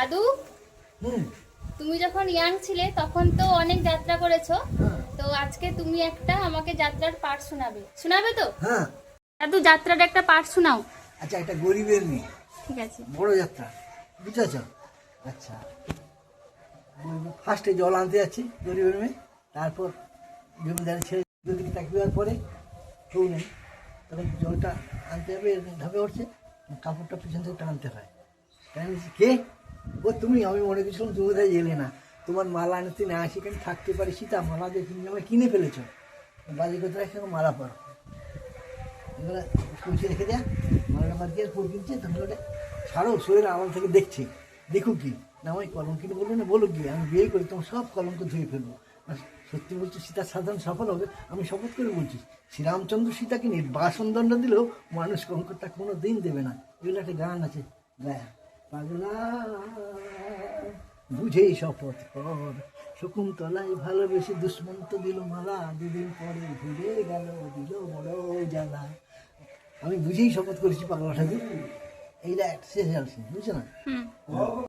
দাদু, হুম। তুমি যখন ইয়াং ছিলে তখন তো অনেক যাত্রা করেছো। হ্যাঁ। তো আজকে তুমি একটা আমাকে যাত্রার পাঠ শোনাবে, শোনাবে তো? হ্যাঁ। দাদু, যাত্রার একটা পাঠ শোনাও। আচ্ছা, একটা গরিবের মেয়ে, ঠিক আছে। বড় যাত্রা, বুঝেছ? আচ্ছা, ফার্স্টে জল আনতে যাচ্ছি গরিবের মেয়ে, তারপর জমিদারের ছেলে দুদিকে তাকিয়ে পরে কেউ নেই, তখন জলটা আনতে হবে, ধাপে উঠছে, কাপড়টা পিছন থেকে টানতে হয়। কে? ও তুমি? আমি মনে করছিলাম তুমি কোথায় এলে না, তোমার মালা আনতে না আসি কেন থাকতে পারি সীতা, মালা দিয়ে তুমি আমায় কিনে ফেলেছো, বাজি করতে রাখছে মালা পর এগুলো কুচি রেখে দেয়া, মালাটা বাদ দিয়ে ফুল কিনছে, তুমি ওটা ছাড়ো, শরীর আড়াল থেকে দেখছি, দেখুক কি না, আমি কলম কিনে বললো না, বলো কি আমি বিয়ে করি তোমার সব কলঙ্ক ধুয়ে ফেলবো। আর সত্যি বলছি, সীতার সাধারণ সফল হবে, আমি শপথ করে বলছি। শ্রীরামচন্দ্র সীতাকে নির্বাসন-দণ্ড দিলেও মানুষ কঙ্করটা কোনো দিন দেবে না। এগুলো একটা গান আছে, গায়া পাগলা বুঝেই শপথ কর, শকুন্তলায় ভালোবেসে দুষ্মন্ত দিল মালা, দুদিন পরে ভুলে গেল, দিল বড় জ্বালা। আমি বুঝেই শপথ করেছি পাগলা ঠাকুর, এইটা একটা শেষ আছে, বুঝছো না?